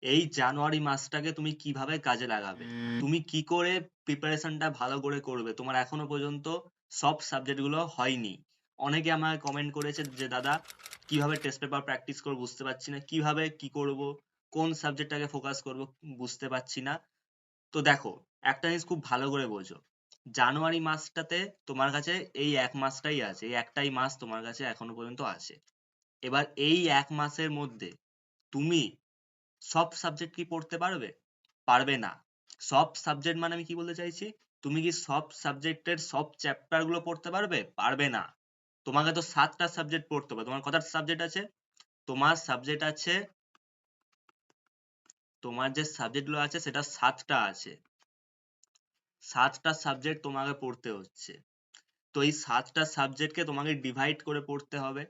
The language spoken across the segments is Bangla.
এই জানুয়ারি মাসটাকে তুমি কিভাবে কাজে লাগাবে, তুমি কি করে প্রিপারেশনটা ভালো করে করবে। তোমার এখনো পর্যন্ত সব সাবজেক্ট গুলো হয়নি। অনেকে আমায় কমেন্ট করেছে যে দাদা কিভাবে টেস্ট পেপার প্র্যাকটিস করবো বুঝতে পারছি না, কিভাবে কি করব, কোন সাবজেক্টটাকে ফোকাস করব বুঝতে পারছি না। তো দেখো, একটা জিনিস খুব ভালো করে বোঝো, জানুয়ারি মাসটাতে তোমার কাছে এই এক মাসটাই আছে, এই একটাই মাস তোমার কাছে এখনো পর্যন্ত আছে। এবার এই এক মাসের মধ্যে তুমি সব সাবজেক্ট কি পড়তে পারবে? পারবে না। সব সাবজেক্ট মানে আমি কি বলতে চাইছি, তুমি কি সব সাবজেক্টের সব চ্যাপ্টার গুলো পড়তে পারবে? পারবে না। তোমাকে তো 7টা সাবজেক্ট পড়তে হবে। তোমার কটা সাবজেক্ট আছে? তোমার সাবজেক্ট আছে, তোমার যে সাবজেক্ট গুলো আছে সেটা 7টা আছে। 7টা সাবজেক্ট তোমাকে পড়তে হচ্ছে। তো এই 7টা সাবজেক্টকে তোমাকে ডিভাইড করে পড়তে হবে।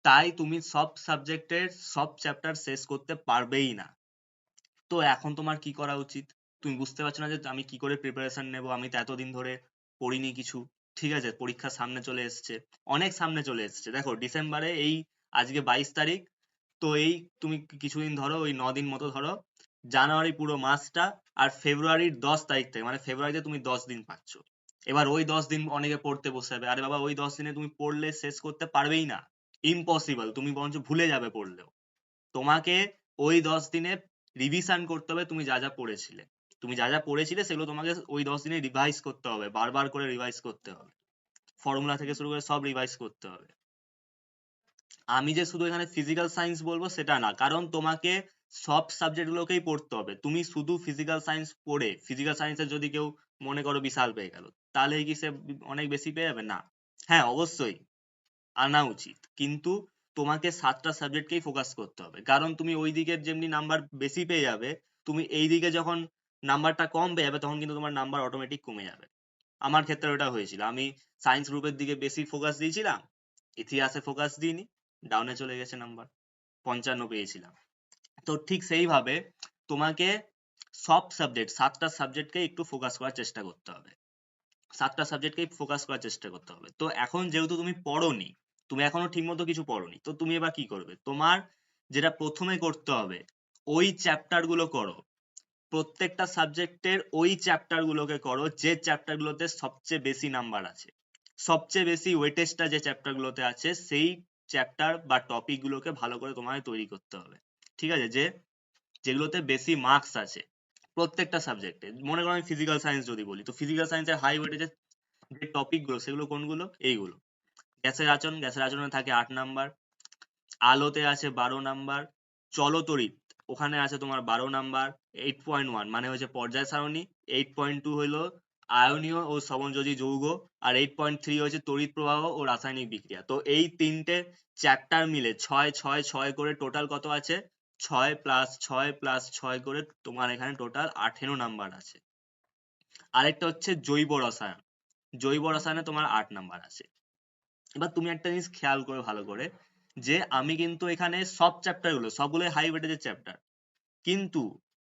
তাই তুমি সব সাবজেক্টের সব চ্যাপ্টার শেষ করতে পারবেই না। তো এখন তোমার কি করা উচিত? তুমি বুঝতে পারছো না যে আমি কি করে প্রিপারেশন নেব, আমি তো এতদিন ধরে পড়িনি কিছু। ঠিক আছে, পরীক্ষা সামনে চলে এসছে, অনেক সামনে চলে এসছে। দেখো ডিসেম্বরে এই আজকে 22 তারিখ, তো এই তুমি কিছুদিন ধরো, ওই 9 দিন মতো ধরো, জানুয়ারি পুরো মাসটা, আর ফেব্রুয়ারির 10 তারিখ থেকে, মানে ফেব্রুয়ারিতে তুমি 10 দিন পাচ্ছ। এবার ওই 10 দিন অনেকে পড়তে বসে যাবে, আরে বাবা ওই 10 দিনে তুমি পড়লে শেষ করতে পারবেই না, ইম্পসিবল, তুমি বরঞ্চ ভুলে যাবে পড়লেও। তোমাকে ওই 10 দিনে রিভিশন করতে হবে, তুমি যা যা পড়েছিলে। তুমি যা যা পড়েছিলে সেগুলো তোমাকে ওই 10 দিনে রিভাইজ করতে হবে, বারবার করে রিভাইজ করতে হবে। ফর্মুলা থেকে শুরু করে সব রিভাইজ করতে হবে। আমি যে শুধু এখানে ফিজিক্যাল সায়েন্স বলবো সেটা না, কারণ তোমাকে সব সাবজেক্ট গুলোকেই পড়তে হবে। তুমি শুধু ফিজিক্যাল সায়েন্স পড়ে, ফিজিক্যাল সায়েন্সের যদি কেউ মনে করো বিশাল পেয়ে গেল, তাহলে কি সে অনেক বেশি পেয়ে যাবে? না। হ্যাঁ অবশ্যই আনা উচিত, কিন্তু তোমাকে 7টা সাবজেক্টকেই ফোকাস করতে হবে, কারণ তুমি ওই দিকের যেমনি নাম্বার বেশি পেয়ে যাবে, তুমি এই দিকে যখন নাম্বারটা কম পেয়ে যাবে তখন কিন্তু তোমার নাম্বার অটোমেটিক কমে যাবে। আমার ক্ষেত্রে ওটা হয়েছিল, আমি সায়েন্স গ্রুপের দিকে বেশি ফোকাস দিয়েছিলাম, ইতিহাসে ফোকাস দিইনি, ডাউনে চলে গেছে নাম্বার, 55 পেয়েছিলাম। তো ঠিক সেইভাবে তোমাকে সব সাবজেক্ট, 7টা সাবজেক্টকে একটু ফোকাস করার চেষ্টা করতে হবে। 7টা সাবজেক্টকেই ফোকাস করার চেষ্টা করতে হবে। তো এখন যেহেতু তুমি পড়োনি, তুমি এখনো ঠিকমতো কিছু পড়োনি, তো তুমি এবার কি করবে? তোমার যেটা প্রথমে করতে হবে, ওই চ্যাপ্টার গুলো করো। প্রত্যেকটা সাবজেক্টের ওই চ্যাপ্টার গুলোকে করো যে চ্যাপ্টার গুলোতে সবচেয়ে বেশি নাম্বার আছে, সবচেয়ে বেশি ওয়েটেজটা যে চ্যাপ্টার গুলোতে আছে, সেই চ্যাপ্টার বা টপিক গুলোকে ভালো করে তোমাকে তৈরি করতে হবে। ঠিক আছে, যে যেগুলোতে বেশি মার্কস আছে প্রত্যেকটা সাবজেক্টে। মনে করো আমি ফিজিক্যাল সায়েন্স যদি বলি, তো ফিজিক্যাল সায়েন্সের হাই ওয়েটেজের যে টপিক গুলো সেগুলো কোনগুলো? এইগুলো: গ্যাসের আচরণ, গ্যাসের আচরণে থাকে 8 নাম্বার, আলোতে আছে 12 নাম্বার, চলতরিৎ ওখানে আছে তোমার 12 নাম্বার, 8.1 মানে হচ্ছে পর্যায় সারণী, 8.2 হলো আয়নীয় ও সমযোজী যৌগ, আর 8.3 হচ্ছে তড়িৎ প্রবাহ ও রাসায়নিক বিক্রিয়া। তো এই তিনটে চ্যাপ্টার মিলে 6 6 6 করে টোটাল কত আছে? 6 + 6 + 6 করে তোমার এখানে টোটাল 18 নাম্বার আছে। আরেকটা হচ্ছে জৈব রসায়ন, জৈব রসায়নে তোমার 8 নাম্বার আছে। এবার তুমি একটা জিনিস খেয়াল করে ভালো করে, যে আমি কিন্তু এখানে সব চ্যাপ্টার গুলো সবগুলো হাই ওয়েটেজের চ্যাপ্টার, কিন্তু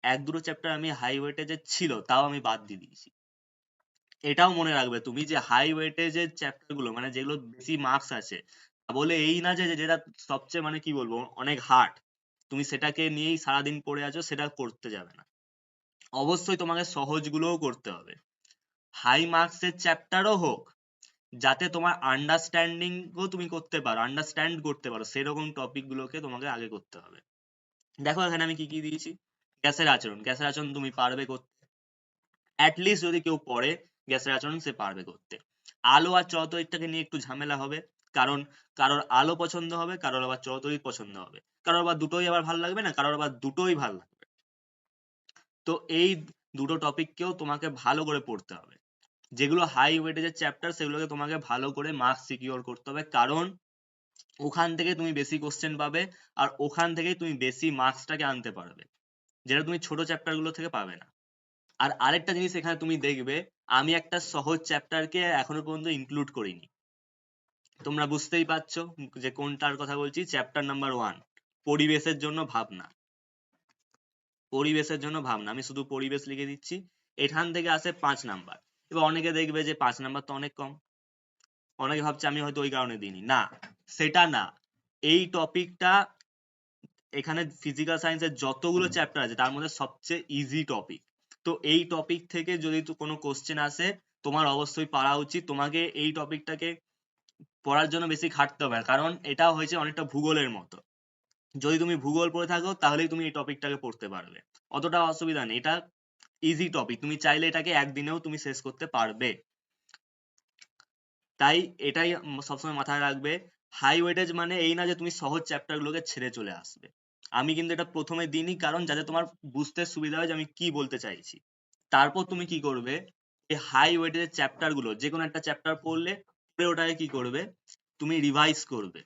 এক দুটো চ্যাপ্টার আমি হাই ওয়েটেজের ছিল তাও আমি বাদ দিয়ে দিয়েছি। এটাও মনে রাখবে তুমি, যে হাই ওয়েটেজের চ্যাপ্টার গুলো মানে যেগুলো বেশি মার্কস আছে, তা বলে এই না যে যেটা সবচেয়ে মানে কি বলবো অনেক হার্ড, তুমি সেটাকে নিয়েই সারাদিন পড়ে আছো, সেটা করতে যাবে না। অবশ্যই তোমাকে সহজ গুলোও করতে হবে, হাই মার্কসের চ্যাপ্টারও হোক, যাতে তোমার আন্ডারস্ট্যান্ডিং ও তুমি করতে পারো, আন্ডারস্ট্যান্ড করতে পারো, সেরকম টপিক গুলোকে তোমাকে আগে করতে হবে। দেখো এখানে আমি কি কি দিয়েছি। গ্যাসের আচরণ, গ্যাসের আচরণ তুমি পারবে করতে, অ্যাটলিস্ট যদি কেউ পড়ে গ্যাসের আচরণ সে পারবে করতে। আলো আর চলতরিৎটাকে নিয়ে একটু ঝামেলা হবে, কারণ কারোর আলো পছন্দ হবে, কারোর আবার চলতরিৎ পছন্দ হবে, কারোর আবার দুটোই আবার ভালো লাগবে না, কারোর আবার দুটোই ভালো লাগবে। তো এই দুটো টপিককেও তোমাকে ভালো করে পড়তে হবে। যেগুলো হাই ওয়েটেজের চ্যাপ্টার সেগুলোকে তোমাকে ভালো করে মার্কস সিকিউর করতে হবে, কারণ ওখান থেকে তুমি বেশি কোশ্চেন পাবে, আর ওখান থেকেই তুমি বেশি মার্কসটাকে আনতে পারবে, যেটা তুমি ছোট চ্যাপ্টার গুলো থেকে পাবে না। আর আরেকটা জিনিস এখানে তুমি দেখবে, আমি একটা সহজ চ্যাপ্টারকে এখনো পর্যন্ত ইনক্লুড করিনি। তোমরা বুঝতেই পারছো যে কোনটার কথা বলছি। চ্যাপ্টার নাম্বার 1, পরিবেশের জন্য ভাবনা। পরিবেশের জন্য ভাবনা, আমি শুধু পরিবেশ লিখে দিচ্ছি। এখান থেকে আসে 5 নাম্বার। এবার অনেকে দেখবে যে 5 নাম্বার তো অনেক কম, অনেকে ভাবছে আমি হয়তো ওই কারণে দিইনি, না সেটা না। এই টপিকটা এখানে ফিজিক্যাল সায়েন্সের যতগুলো চ্যাপ্টার আছে তার মধ্যে সবচেয়ে ইজি টপিক। তো এই টপিক থেকে যদি কোনো কোশ্চেন আসে তোমার অবশ্যই পারা উচিত। তোমাকে এই টপিকটাকে পড়ার জন্য বেশি খাটতে হবে না, কারণ এটা হয়েছে অনেকটা ভূগোলের মতো। যদি তুমি ভূগোল পড়ে থাকো তাহলেই তুমি এই টপিকটাকে পড়তে পারবে, অতটা অসুবিধা নেই। এটা ইজি টপিক, তুমি চাইলে এটাকে একদিনেও তুমি শেষ করতে পারবে। তাই এটাই সবসময় মাথায় রাখবে। হাই ওয়েটেজ মানে এই না যে তুমি সহজ চ্যাপ্টার গুলোকে ছেড়ে চলে আসবে। আমি কিন্তু এটা প্রথমে দিইনি, কারণ যাতে তোমার বুঝতে সুবিধা হয় যে আমি কি বলতে চাইছি। তারপর তুমি কি করবে, এই হাই ওয়েটেজ চ্যাপ্টার গুলো যে কোনো একটা চ্যাপ্টার পড়লে পরে ওটাকে কি করবে, তুমি রিভাইজ করবে।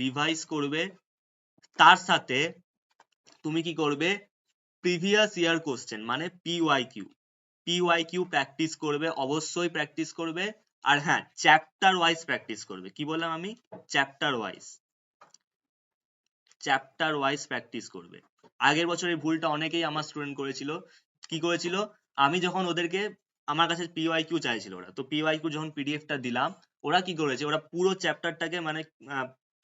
রিভাইজ করবে, তার সাথে তুমি কি করবে, প্রিভিয়াস ইয়ার কোশ্চেন মানে পিওয়াইকিউ প্র্যাকটিস করবে, অবশ্যই প্র্যাকটিস করবে। আর হ্যাঁ, চ্যাপ্টার ওয়াইজ প্র্যাকটিস করবে। কি বললাম আমি, চ্যাপ্টার ওয়াইজ প্র্যাকটিস করবে। আগের বছর এই ভুলটা অনেকেই আমার স্টুডেন্ট করেছিল। কি করেছিল, আমি যখন ওদেরকে, আমার কাছে পিওয়াইকিউ চাইছিল ওরা, তো পিওয়াইকিউ যখন পিডিএফটা দিলাম, ওরা কি করেছে, ওরা পুরো চ্যাপ্টারটাকে মানে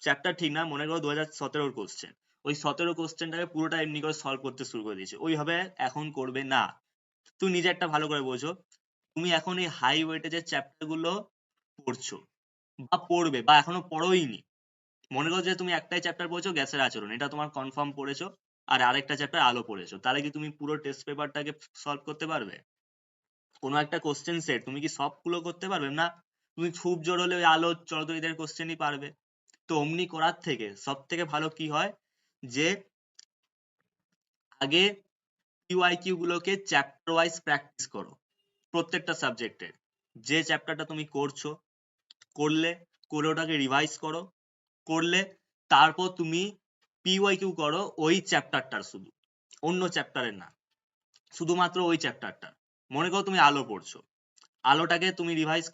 চ্যাপ্টার ঠিক না, মনে করো 2017 কোশ্চেন, ওই 17 কোশ্চেনটাকে পুরোটা এমনি করে সলভ করতে শুরু করে দিয়েছে। ওইভাবে এখন করবে না। তুমি নিজে একটা ভালো করে বোঝো, তুমি এখন এই হাই ওয়েটেজের চ্যাপ্টার গুলো পড়ছো বা পড়বে বা এখনো পড়োইনি। মনে করো যে তুমি একটাই চ্যাপ্টার পড়ছো গ্যাসের আচরণ, এটা তোমার কনফার্ম পড়েছো, আর আরেকটা চ্যাপ্টার আলো পড়েছো, তাহলে কি তুমি পুরো টেস্ট পেপারটাকে সলভ করতে পারবে? কোনো একটা কোশ্চেন সেট তুমি কি সবগুলো করতে পারবে না। তুমি খুব জোর হলে ওই আলো চলতরিদের কোশ্চেনই পারবে। তো অমনি করার থেকে সব থেকে ভালো কি হয়, যে আগে পিওয়াইকিউ গুলোকে চ্যাপ্টার ওয়াইজ প্র্যাকটিস করো। প্রত্যেকটা সাবজেক্টের যে চ্যাপ্টারটা তুমি করছো, করে ওটাকে রিভাইজ করলে তারপর তুমি পিওয়াইকিউ করো ওই চ্যাপ্টারটার, শুধু অন্য চ্যাপ্টারের না, শুধুমাত্র ওই চ্যাপ্টারটা। মনে করো তুমি আলো পড়ছো, আলোটাকে তুমি রিভাইজ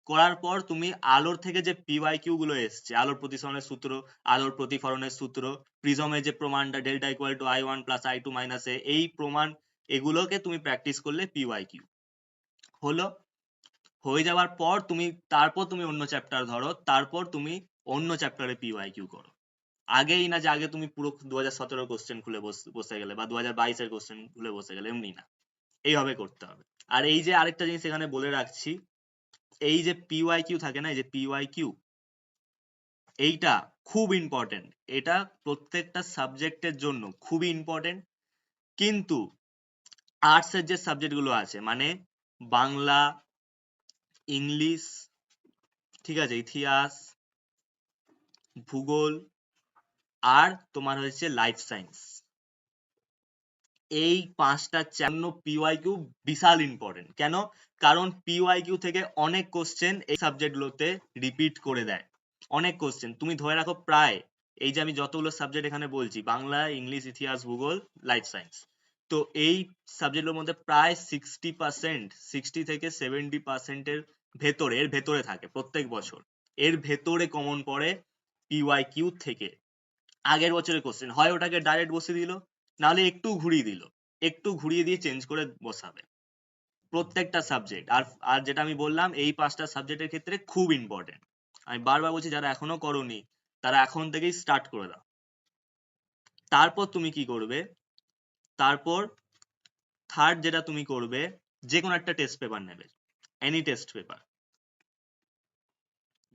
করার পর তুমি আলোর থেকে যে পিওয়াইকিউ গুলো এসছে, আলোর প্রতিসরণের সূত্র, আলোর প্রতিফলনের সূত্র, প্রিজমের যে প্রমাণটা delta equal to I1 plus I2 minus A, এই প্রমাণ, এগুলোকে তুমি প্র্যাকটিস করলে পিওয়াইকিউ হলো। হয়ে যাওয়ার পর তারপর তুমি অন্য চ্যাপ্টার ধরো, তারপর তুমি অন্য চ্যাপ্টারে পিওয়াইকিউ করো। আগেই না যে আগে তুমি পুরো 2017 কোশ্চেন খুলে বসে গেলে বা 2022 কোশ্চেন খুলে বসে গেলে, এমনি না, এইভাবে করতে হবে। আর এই যে আরেকটা জিনিস এখানে বলে রাখছি, এই যে পিওয়াইকিউ থাকে না, এই যে পিওয়াইকিউ, এইটা খুব ইম্পর্টেন্ট। এটা প্রত্যেকটা সাবজেক্টের জন্য খুবই ইম্পর্টেন্ট। কিন্তু আর্টস এর যে সাবজেক্ট গুলো আছে, মানে বাংলা, ইংলিশ, ঠিক আছে, ইতিহাস, ভূগোল, আর তোমার হচ্ছে লাইফ সায়েন্স, এই পাঁচটা জন্য পিওয়াইকিউ বিশাল ইম্পর্টেন্ট। কেন, কারণ পিওয়াইকিউ থেকে অনেক কোশ্চেন এই সাবজেক্ট গুলোতে রিপিট করে দেয়। অনেক কোশ্চেন তুমি ধরে রাখো, প্রায় এই যে আমি যতগুলো সাবজেক্ট এখানে বলছি, বাংলা, ইংলিশ, ইতিহাস, ভূগোল, লাইফ সায়েন্স, তো এই সাবজেক্টগুলোর মধ্যে প্রায় 60%, 60 থেকে 70% এর ভেতরে থাকে প্রত্যেক বছর। এর ভেতরে কমন পড়ে পিওয়াইকিউ থেকে। আগের বছরের কোশ্চেন হয় ওটাকে ডাইরেক্ট বসিয়ে দিল, নাহলে একটু ঘুরিয়ে দিয়ে চেঞ্জ করে বসাবে প্রত্যেকটা সাবজেক্ট। আর যেটা আমি বললাম, এই পাঁচটা সাবজেক্টের ক্ষেত্রে খুব ইম্পর্টেন্ট। আমি বারবার বলছি, যারা এখনো করোনি তারা এখন থেকেই স্টার্ট করে দাও। তারপর তুমি কি করবে, তারপর থার্ড যেটা তুমি করবে, যে কোনো একটা টেস্ট পেপার নেবে, এনি টেস্ট পেপার,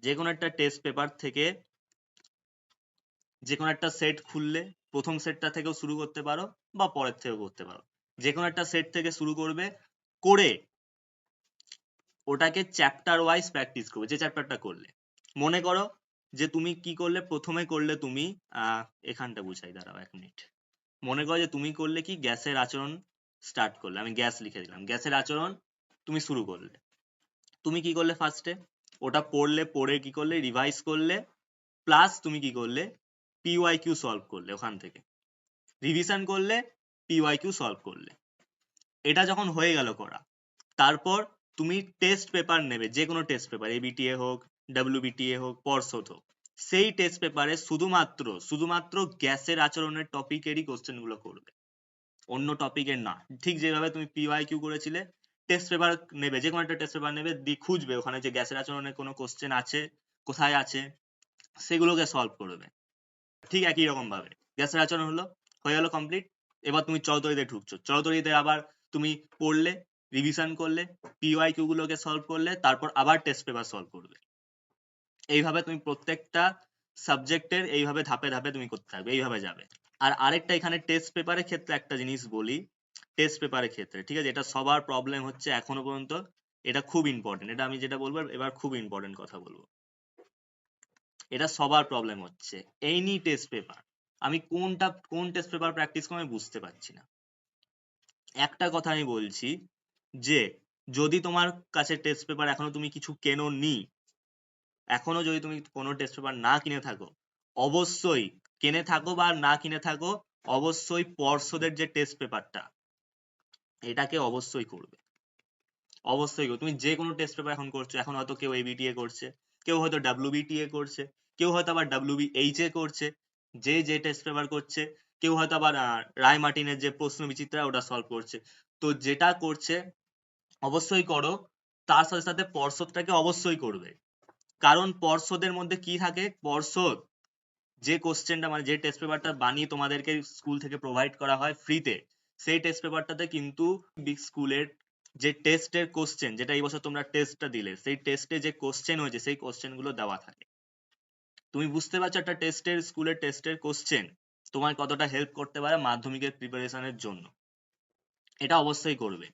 যে কোনো একটা টেস্ট পেপার থেকে যে কোনো একটা সেট খুললে, প্রথম সেটটা থেকেও শুরু করতে পারো বা পরের থেকেও করতে পারো, যে কোনো একটা সেট থেকে শুরু করবে, করে ওটাকে চ্যাপ্টার ওয়াইজ প্র্যাকটিস করবে। যে চ্যাপ্টারটা করলে, মনে করো যে তুমি কি করলে, প্রথমে করলে তুমি এখানটা বুঝাই, দাঁড়াও 1 মিনিট। মনে করো যে তুমি করলে কি, গ্যাসের আচরণ স্টার্ট করলে, আমি গ্যাস লিখে দিলাম, গ্যাসের আচরণ তুমি শুরু করলে। তুমি কি করলে, ফার্স্টে ওটা পড়লে, পড়ে কি করলে, রিভাইজ করলে, প্লাস তুমি কি করলে, পিওয়াইকিউ সলভ করলে, ওখান থেকে রিভিশন করলে, পিওয়াইকিউ সলভ করলে। এটা যখন হয়ে গেল করা, তারপর তুমি টেস্ট পেপার নেবে, যে কোনো টেস্ট পেপার, এবিটিএ হোক, ডাব্লিউবিটিএ হোক, পর্ষদ হোক, সেই টেস্ট পেপারে শুধুমাত্র গ্যাসের আচরণের টপিকেরই কোশ্চেন গুলো করবে, অন্য টপিকের না। ঠিক যেভাবে তুমি পিওয়াইকিউ করেছিলে, টেস্ট পেপার নেবে, যে কোনো একটা টেস্ট পেপার নেবে, দিয়ে খুঁজবে ওখানে যে গ্যাসের আচরণের কোনো কোশ্চেন আছে, কোথায় আছে, সেগুলোকে সলভ করবে। ঠিক একই রকম ভাবে গ্যাসের আচরণ হলো, হয়ে গেল কমপ্লিট। এবার তুমি চলতরিতে ঢুকছো, চলতরিতে আবার তুমি পড়লে, রিভিশন করলে, পিওয়াইকিউ গুলোকে সলভ করলে, তারপর আবার টেস্ট পেপার সলভ করবে। এইভাবে তুমি প্রত্যেকটা সাবজেক্টের এইভাবে ধাপে ধাপে তুমি করতে থাকবে, এইভাবে যাবে। আর আরেকটা এখানে টেস্ট পেপারের ক্ষেত্রে একটা জিনিস বলি, টেস্ট পেপারের ক্ষেত্রে, ঠিক আছে, এটা সবার প্রবলেম হচ্ছে এখনো পর্যন্ত, এটা খুব ইম্পর্টেন্ট, এটা আমি যেটা বলবো এবার খুব ইম্পর্টেন্ট কথা বলবো, এটা সবার প্রবলেম হচ্ছে এনি টেস্ট পেপার। আমি কোন টেস্ট পেপার প্র্যাকটিস করবো আমি বুঝতে পারছি না। একটা কথা আমি বলছি যে যদি তোমার কাছে টেস্ট পেপার এখনো তুমি কিছু কেনোনি, এখনো যদি তুমি কোনো টেস্ট পেপার না কিনে থাকো, অবশ্যই কিনে থাকো বা না কিনে থাকো, অবশ্যই পর্ষদের যে টেস্ট পেপারটা, এটাকে অবশ্যই করবে, অবশ্যই করবে। তুমি যে কোনো টেস্ট পেপার এখন করছো, এখন হয়তো কেউ এবিটিএ করছে, কেউ হয়তো ডাব্লিউবিটিএ করছে, কেউ হয়তো আবার ডাব্লিউবিএইচএ করছে, যে যে টেস্ট পেপার করছে, কেউ হয়তো আবার রায় মার্টিনের যে প্রশ্ন বিচিত্রা ওটা সলভ করছে। তো যেটা করছে অবশ্যই করো, তার সাথে সাথে পর্ষদটাকে অবশ্যই করবে। কারণ পর্ষদের মধ্যে কি থাকে, পর্ষদ যে কোশ্চেনটা মানে যে টেস্ট পেপারটা বানিয়ে তোমাদেরকে স্কুল থেকে প্রোভাইড করা হয় ফ্রিতে, সেই টেস্ট পেপারটাতে কিন্তু বিগ স্কুলের যে টেস্টের কোশ্চেন, যেটা এই বছর তোমরা টেস্টটা দিলে, সেই টেস্টে যে কোশ্চেন হয়েছে সেই কোশ্চেন গুলো দেওয়া থাকে। তুমি বুঝতে পারছো একটা টেস্টের, স্কুলের টেস্টের কোশ্চেন তোমার কতটা হেল্প করতে পারে মাধ্যমিকের প্রিপারেশনের জন্য, এটা অবশ্যই করবে।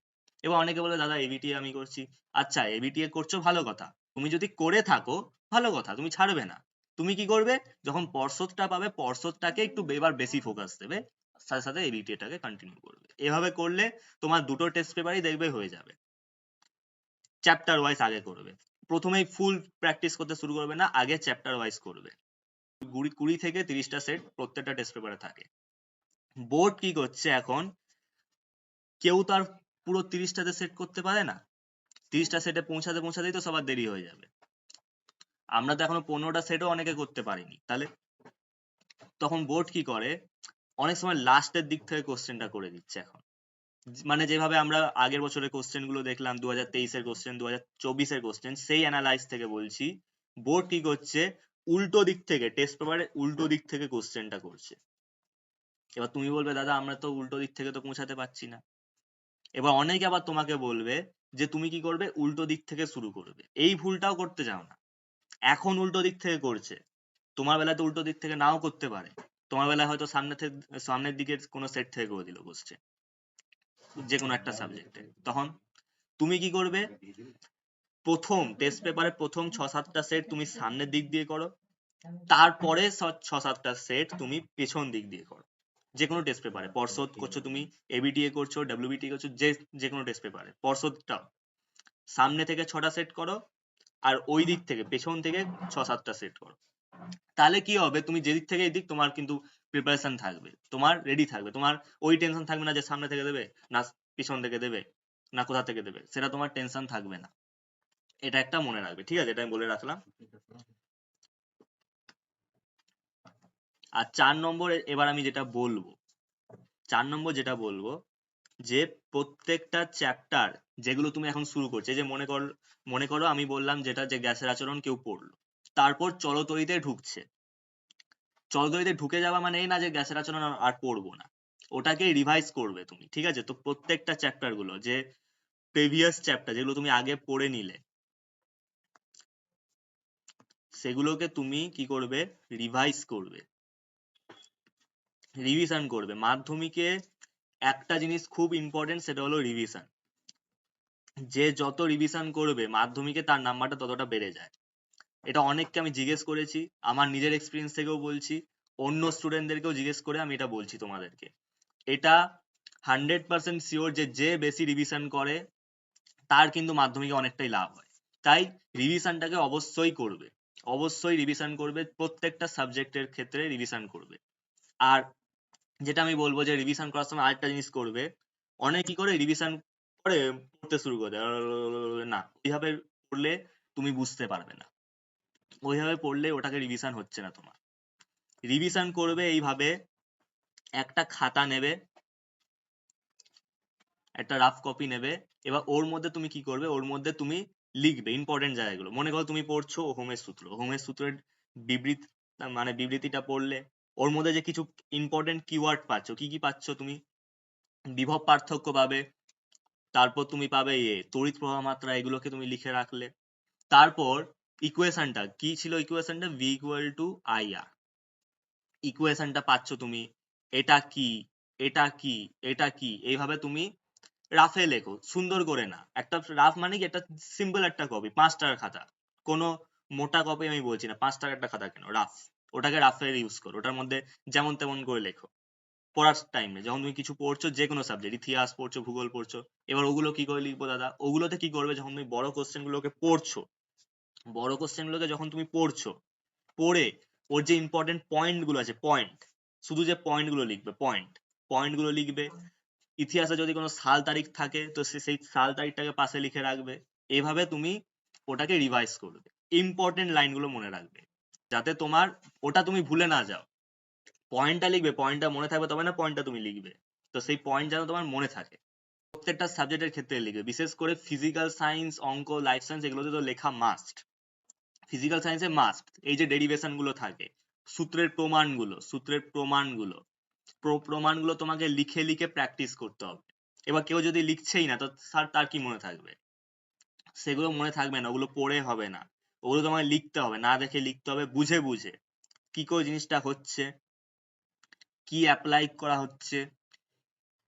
এবার অনেকে বলে দাদা এবিটিএ আমি করছি, আচ্ছা এবিটিএ করছো ভালো কথা, তুমি যদি করে থাকো ভালো কথা, তুমি ছাড়বে না। তুমি কি করবে, যখন পর্ষদটা পাবে পর্ষদটাকে একটু এবার বেশি ফোকাস দেবে, সাথে সাথে এবিটিএ টাকে কন্টিনিউ করবে। এভাবে করলে তোমার দুটো টেস্ট পেপারই দেখবে হয়ে যাবে। চ্যাপ্টার ওয়াইজ আগে করবে, প্রথমেই ফুল প্র্যাকটিস করতে শুরু করবে না, আগে চ্যাপ্টার ওয়াইজ করবে। 20 থেকে 30টা সেট প্রত্যেকটা টেস্ট পেপারে থাকে। বোর্ড কি করছে এখন, কেউ তো আর পুরো 30টাতে সেট করতে পারে না, 30টা সেটে পৌঁছাতে পৌঁছাতেই তো সবার দেরি হয়ে যাবে। আমরা তো এখনো 15টা সেটও অনেকে করতে পারিনি, তাহলে তখন বোর্ড কি করে, অনেক সময় লাস্টের দিক থেকে কোশ্চেনটা করে দিচ্ছে এখন। মানে যেভাবে আমরা আগের বছরের কোশ্চেন গুলো দেখলাম, 2023-এর কোশ্চেন, 2024-এর কোশ্চেন, সেই অ্যানালাইজ থেকে বলছি, বোর্ড কি করছে, উল্টো দিক থেকে টেস্ট পেপারের উল্টো দিক থেকে কোশ্চেনটা করছে। এবার তুমি বলবে দাদা আমরা তো উল্টো দিক থেকে তো পৌঁছাতে পারছি না। এবার অনেকে আবার তোমাকে বলবে যে তুমি কি করবে, উল্টো দিক থেকে শুরু করবে। এই ভুলটাও করতে যাও না। এখন উল্টো দিক থেকে করছে, তোমার বেলায় তো উল্টো দিক থেকে নাও করতে পারে, তোমার বেলায় হয়তো সামনের দিকের কোনো সেট থেকে করে দিল কোশ্চেন, যে কোনো একটা সাবজেক্টে। তখন তুমি কি করবে, প্রথম টেস্ট পেপারের প্রথম 6-7টা সেট তুমি সামনের দিক দিয়ে করো, তারপরে 6-7টা সেট তুমি পেছন দিক দিয়ে করো। যে কোনো টেস্ট পেপারে, পর্ষদ করছো তুমি, এবিটিএ করছো, ডাব্লিউবিটিএ করছো, যে কোনো টেস্ট পেপারে পর্ষদটা সামনে থেকে 6টা সেট করো, আর ওই দিক থেকে পেছন থেকে 6-7টা সেট করো। তাহলে কি হবে, তুমি যেদিক থেকে এদিক তোমার কিন্তু প্রিপারেশন থাকবে, তোমার রেডি থাকবে, তোমার ওই টেনশন থাকবে না যে সামনে থেকে দেবে না পিছন থেকে দেবে না কোথা থেকে দেবে, সেটা তোমার টেনশন থাকবে না। এটা একটা মনে রাখবে, ঠিক আছে, এটা আমি বলে রাখলাম। আর 4 নম্বর, এবার আমি যেটা বলবো, 4 নম্বর যেটা বলবো, যে প্রত্যেকটা চ্যাপ্টার যেগুলো তুমি এখন শুরু করছো, এই যে মনে করো আমি বললাম যেটা, যে গ্যাসের আচরণ কেউ পড়লো, তারপর চলতরিতে ঢুকছে, চলতরিতে ঢুকে যাওয়া মানে এই না যে গ্যাসের আচরণ আর পড়বো না, ওটাকে রিভাইজ করবে তুমি, ঠিক আছে। তো প্রত্যেকটা চ্যাপ্টার গুলো, যে প্রিভিয়াস চ্যাপ্টার যেগুলো তুমি আগে পড়ে নিলে, সেগুলোকে তুমি কি করবে, রিভাইজ করবে, রিভিশন করবে। মাধ্যমিকে একটা জিনিস খুব ইম্পর্টেন্ট, সেটা হলো রিভিশন। যে যত রিভিশন করবে মাধ্যমিকে তার নাম্বারটা ততটা বেড়ে যায়। এটা অনেককে আমি জিজ্ঞেস করেছি, আমার নিজের এক্সপিরিয়েন্স থেকেও বলছি, অন্য স্টুডেন্টদেরকেও জিজ্ঞেস করে আমি এটা বলছি তোমাদেরকে। এটা 100% শিওর যে যে বেশি রিভিশন করে তার কিন্তু মাধ্যমিকে অনেকটাই লাভ হয়। তাই রিভিশনটাকে অবশ্যই করবে, অবশ্যই রিভিশন করবে, প্রত্যেকটা সাবজেক্টের ক্ষেত্রে রিভিশন করবে। আর যেটা আমি বলবো, যে রিভিশন করার সময় আরেকটা জিনিস করবে, অনেক কি করে রিভিশন করে পড়তে শুরু করে দেয়, না ওইভাবে পড়লে তুমি বুঝতে পারবে না, ওইভাবে পড়লে ওটাকে রিভিশন হচ্ছে না তোমার। রিভিশন করবে এইভাবে, একটা খাতা নেবে, একটা রাফ কপি নেবে, এবার ওর মধ্যে তুমি কি করবে, ওর মধ্যে তুমি লিখবে ইম্পর্টেন্ট জায়গাগুলো। মনে করো তুমি পড়ছো হোমের সূত্র, হোমের সূত্রের বিবৃতি, মানে বিবৃতিটা পড়লে, ওর মধ্যে যে কিছু ইম্পর্টেন্ট কিওয়ার্ড পাচ্ছ, কি কি পাচ্ছ তুমি? বিভব পার্থক্য পাবে, তারপর তুমি পাবে তড়িৎ প্রবাহ মাত্রা, এগুলোকে তুমি লিখে রাখলে। তারপর ইকুয়েশনটা কি ছিল, ইকুয়েশনটা v ইকুয়াল টু আই আর, ইকুয়েশনটা পাচ্ছ তুমি, এটা কি, এটা কি, এটা কি, এইভাবে তুমি রাফে লেখো, সুন্দর করে না। একটা রাফ মানে কি, একটা সিম্পল একটা কপি, 5 টাকার খাতা, কোনো মোটা কপি আমি বলছি না, 5 টাকার একটা খাতা কেন, রাফ, ওটাকে রাফের ইউজ করো, ওটার মধ্যে যেমন তেমন করে লেখো। পড়ার টাইমে যখন তুমি কিছু পড়ছো, যে কোনো সাবজেক্ট, ইতিহাস পড়ছো, ভূগোল পড়ছো, এবার ওগুলো কি করে লিখবো দাদা, ওগুলোতে কি করবে, যখন তুমি বড় কোশ্চেন গুলোকে পড়ছো, বড় কোশ্চেন গুলোকে যখন তুমি পড়ছো, পড়ে ওর যে ইম্পর্টেন্ট পয়েন্ট গুলো আছে, পয়েন্ট, শুধু যে পয়েন্ট গুলো লিখবে, পয়েন্ট গুলো লিখবে। ইতিহাসে যদি কোনো সাল তারিখ থাকে তো সেই সাল তারিখটাকে পাশে লিখে রাখবে। এভাবে তুমি ওটাকে রিভাইজ করবে, ইম্পর্টেন্ট লাইনগুলো মনে রাখবে, যাতে তোমার ওটা তুমি ভুলে না যাও। পয়েন্টটা লিখবে, পয়েন্টটা মনে থাকবে তবে না পয়েন্টটা তুমি লিখবে, তো সেই পয়েন্ট যেন তোমার মনে থাকে। প্রত্যেকটা সাবজেক্টের ক্ষেত্রে লিখবে, বিশেষ করে ফিজিক্যাল সায়েন্স, অঙ্ক, লাইফ সায়েন্স, এগুলোতে তো লেখা মাস্ট। ফিজিক্যাল সায়েন্সে মাস্ট এই যে ডেরিভেশন গুলো থাকে, সূত্রের প্রমাণগুলো, প্রমাণগুলো তোমাকে লিখে লিখে প্র্যাকটিস করতে হবে। এবার কেউ যদি লিখছেই না, তো স্যার তার কি মনে থাকবে? সেগুলো মনে থাকবে না, ওগুলো পড়ে হবে না, ওগুলো তোমাকে লিখতে হবে, না দেখে লিখতে হবে, বুঝে বুঝে কি করে জিনিসটা হচ্ছে, কি অ্যাপ্লাই করা হচ্ছে,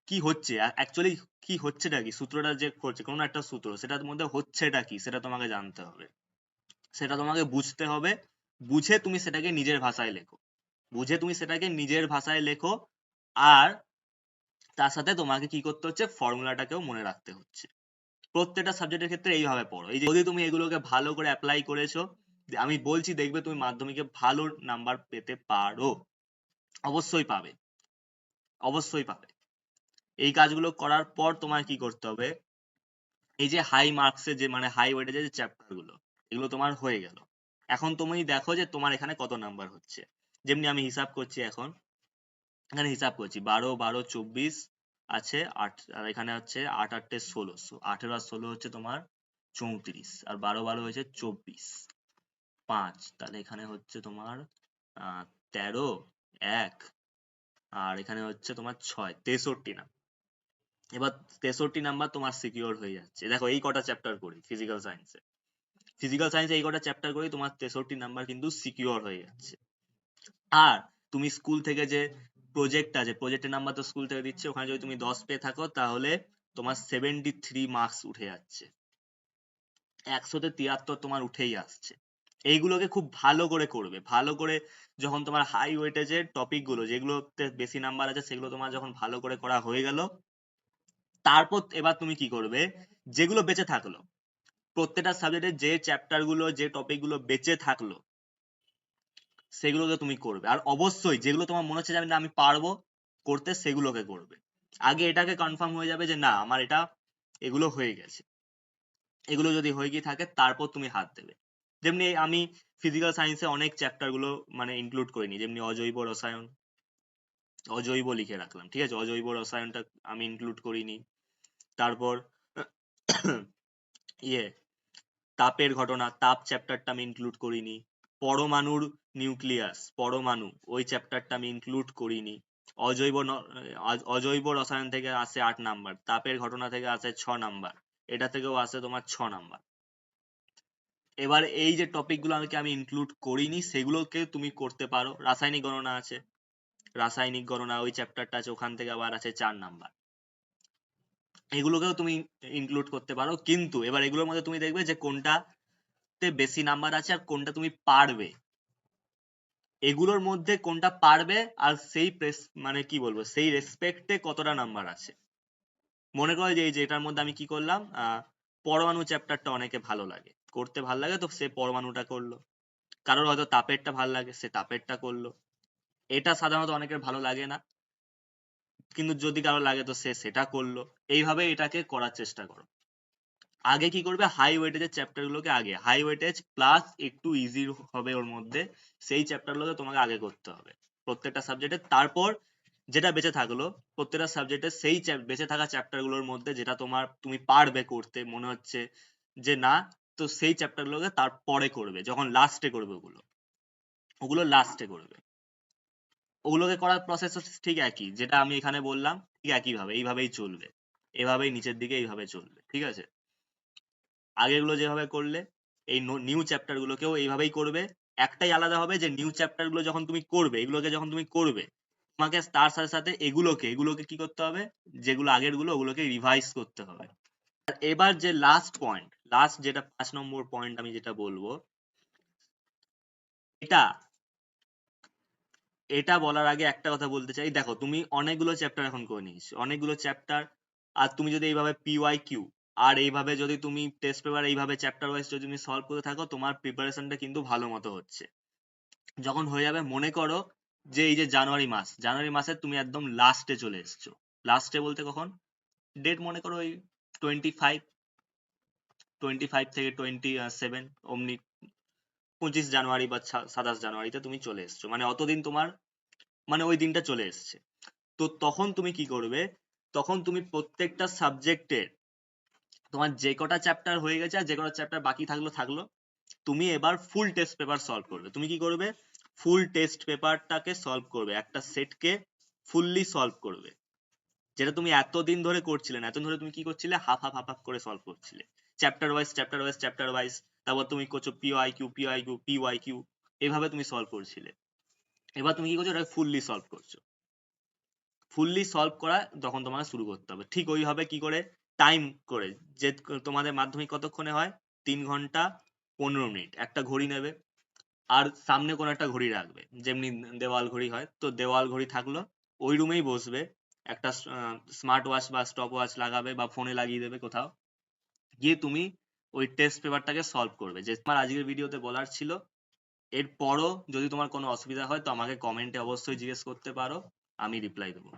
কি হচ্ছে অ্যাকচুয়ালি, কি হচ্ছেটা কি, সূত্রটা যে করছে কোনো একটা সূত্র, সেটার মধ্যে হচ্ছেটা কি সেটা তোমাকে জানতে হবে, সেটা তোমাকে বুঝতে হবে, বুঝে তুমি সেটাকে নিজের ভাষায় লেখো, বুঝে তুমি সেটাকে নিজের ভাষায় লেখো। আর তার সাথে তোমাকে কি করতে হচ্ছে, ফর্মুলাটাকেও মনে রাখতে হচ্ছে। প্রত্যেকটা সাবজেক্টের ক্ষেত্রে এইভাবে পড়ো, এই যে যদি তুমি এগুলোকে ভালো করে অ্যাপ্লাই করেছো, আমি বলছি দেখবে তুমি মাধ্যমিকে ভালো নাম্বার পেতে পারো, অবশ্যই পাবে, অবশ্যই পাবে। এই কাজগুলো করার পর তোমার কি করতে হবে, এই যে হাই মার্কসের যে মানে হাই ওয়েটেজের যে চ্যাপ্টার গুলো, এগুলো তোমার হয়ে গেল। এখন তুমি দেখো যে তোমার এখানে কত নাম্বার হচ্ছে। যেমনি আমি হিসাব করছি এখন, এখানে হিসাব করছি 12 12 24 আছে 8, আর এখানে হচ্ছে 8 8 16, 18 আর 16 হচ্ছে তোমার 34, আর 12 12 হয়েছে 24, 5, তাহলে এখানে হচ্ছে তোমার 13 1, আর এখানে হচ্ছে তোমার 6, 63 না। এবার 63 নাম্বার তোমার সিকিউর হয়ে যাচ্ছে। দেখো এই কটা চ্যাপ্টার করি ফিজিক্যাল সায়েন্সে, এই কটা চ্যাপ্টার করেই তোমার 63 নাম্বার কিন্তু সিকিউর হয়ে যাচ্ছে। আর তুমি স্কুল থেকে যে প্রজেক্ট আছে, প্রজেক্টের নাম্বার তো স্কুল থেকে দিচ্ছে, ওখানে যদি তুমি 10 পেয়ে থাকো তাহলে তোমার 73 মার্কস উঠে যাচ্ছে, 100তে 73 তোমার উঠেই আসছে। এইগুলোকে খুব ভালো করে করবে, ভালো করে যখন তোমার হাই ওয়েটেজের টপিক গুলো যেগুলোতে বেশি নাম্বার আছে, সেগুলো তোমার যখন ভালো করে করা হয়ে গেল, তারপর এবার তুমি কি করবে, যেগুলো বেঁচে থাকলো, প্রত্যেকটা সাবজেক্টের যে চ্যাপ্টার গুলো, যে টপিক গুলো বেঁচে থাকলো, সেগুলোকে তুমি করবে। আর অবশ্যই যেগুলো তোমার মনে হচ্ছে যে আমি পারবো করতে, সেগুলোকে করবে। আগে এটাকে কনফার্ম হয়ে যাবে যে না আমার এটা, এগুলো হয়ে গেছে, এগুলো যদি হয়ে গিয়ে থাকে তারপর তুমি হাত দেবে। যেমনি আমি ফিজিক্যাল সায়েন্সে অনেক চ্যাপ্টার গুলো মানে ইনক্লুড করিনি, যেমনি অজৈব রসায়ন, অজৈব লিখে রাখলাম, ঠিক আছে, অজৈব রসায়নটা আমি ইনক্লুড করিনি। তারপর ইয়ে তাপের ঘটনা, তাপ চ্যাপ্টারটা আমি ইনক্লুড করিনি। পরমাণুর নিউক্লিয়াস, পরমাণু, ওই চ্যাপ্টারটা আমি ইনক্লুড করিনি। অজৈব রসায়ন থেকে আসে 8 নাম্বার, তাপের ঘটনা থেকে আসে 6 নাম্বার, এটা থেকেও আসে তোমার 6 নাম্বার। এবার এই যে টপিক গুলো আমি ইনক্লুড করিনি, সেগুলোকে তুমি করতে পারো। রাসায়নিক গণনা আছে, রাসায়নিক গণনা ওই চ্যাপ্টারটা আছে, ওখান থেকে আবার আছে 4 নাম্বার, এগুলোকেও তুমি ইনক্লুড করতে পারো। কিন্তু এবার এগুলোর মধ্যে তুমি দেখবে যে কোনটাতে বেশি নাম্বার আছে আর কোনটা তুমি পারবে, এগুলোর মধ্যে কোনটা পারবে, আর সেই মানে কি বলবো, সেই রেসপেক্টে কতটা নাম্বার আছে। মনে করো যে এই যে এটার মধ্যে আমি কি করলাম, পরমাণু চ্যাপ্টারটা অনেকে ভালো লাগে, করতে ভালো লাগে, তো সে পরমাণুটা করলো। কারোর হয়তো তাপেরটা ভালো লাগে, সে তাপেরটা করলো। এটা সাধারণত অনেকের ভালো লাগে না, কিন্তু যদি কারো লাগে তো সে সেটা করলো। এইভাবে এটাকে করার চেষ্টা করো। আগে কি করবে, হাই ওয়েটেজের চ্যাপ্টার গুলোকে আগে, হাই ওয়েটেজ প্লাস একটু ইজি হবে ওর মধ্যে, সেই চ্যাপ্টার গুলোকে তোমাকে আগে করতে হবে প্রত্যেকটা সাবজেক্টে। তারপর যেটা বেঁচে থাকলো, প্রত্যেকটা সাবজেক্টে সেই বেঁচে থাকা চ্যাপ্টার গুলোর মধ্যে যেটা তুমি পারবে করতে মনে হচ্ছে যে না, তো সেই চ্যাপ্টার গুলোকে তারপরে করবে, যখন লাস্টে করবে ওগুলো, ওগুলো লাস্টে করবে। ওগুলোকে করার প্রসেস ঠিক একই, যেটা আমি এখানে বললাম ঠিক একই ভাবে, এইভাবেই চলবে, এভাবেই নিচের দিকে এইভাবে চলবে, ঠিক আছে? আগেরগুলো যেভাবে করলে এই নিউ চ্যাপ্টার গুলোকেও এইভাবেই করবে। একটাই আলাদা হবে যে নিউ চ্যাপ্টার গুলো যখন তুমি করবে, এগুলোকে যখন তুমি করবে, তোমাকে তার সাথে সাথে এগুলোকে কি করতে হবে, যেগুলো আগের গুলো ওগুলোকে রিভাইজ করতে হবে। আর এবার যে লাস্ট যেটা 5 নম্বর পয়েন্ট আমি যেটা বলবো, এটা এটা বলার আগে একটা কথা বলতে চাই। দেখো, তুমি অনেকগুলো চ্যাপ্টার এখন করে নিয়েছো, অনেকগুলো চ্যাপ্টার, আর তুমি যদি এইভাবে PYQ আর এইভাবে যদি তুমি টেস্ট পেপার এইভাবে চ্যাপ্টার ওয়াইজ যদি তুমি সলভ করতে থাকো, তোমার প্রিপারেশনটা কিন্তু ভালো মতো হচ্ছে। যখন হয়ে যাবে, মনে করো যে এই যে জানুয়ারি মাসে তুমি একদম লাস্টে চলে এসছো। লাস্টে বলতে কখন, ডেট মনে করো ওই 25, 25 থেকে 27, অমনি 25 জানুয়ারি বা 27 জানুয়ারিতে তুমি চলে এসছো, মানে অতদিন তোমার, মানে ওই দিনটা চলে এসছে। তো তখন তুমি কি করবে, তখন তুমি প্রত্যেকটা সাবজেক্টের তোমার যে কটা চ্যাপ্টার হয়ে গেছে আর যে কটা চ্যাপ্টার বাকি থাকলো, তুমি এবার ফুল টেস্ট পেপার সলভ করবে। তুমি কি করবে, ফুল টেস্ট পেপারটাকে সলভ করবে, একটা সেটকে ফুললি সলভ করবে, যেটা তুমি এতদিন ধরে করছিলে না। এতদিন ধরে তুমি কি করছিলে, হাফ করে সলভ করছিলে, চ্যাপ্টার ওয়াইজ। তারপর তুমি করছো পিওয়াইকিউ, এভাবে তুমি সলভ করছিলে। এবার তুমি কি করছো, এটা ফুললি সলভ করছো। ফুললি সলভ করা তখন তোমাকে শুরু করতে হবে, ঠিক ওইভাবে কি করে, টাইম করে, যে তোমাদের মাধ্যমিক কতক্ষণে হয়, 3 ঘন্টা 15 মিনিট একটা ঘড়ি নেবে, আর সামনে কোনো একটা ঘড়ি রাখবে, যেমনি দেওয়াল ঘড়ি হয়, তো দেওয়াল ঘড়ি থাকলো, ওই রুমেই বসবে, একটা স্মার্ট ওয়াচ বা স্টপ ওয়াচ লাগাবে বা ফোনে লাগিয়ে দেবে কোথাও, গিয়ে তুমি ওই টেস্ট পেপারটাকে সলভ করবে। যে তোমার আজকের ভিডিওতে বলার ছিল। এরপরও যদি তোমার কোনো অসুবিধা হয় তো আমাকে কমেন্টে অবশ্যই জিজ্ঞেস করতে পারো, আমি রিপ্লাই দেবো।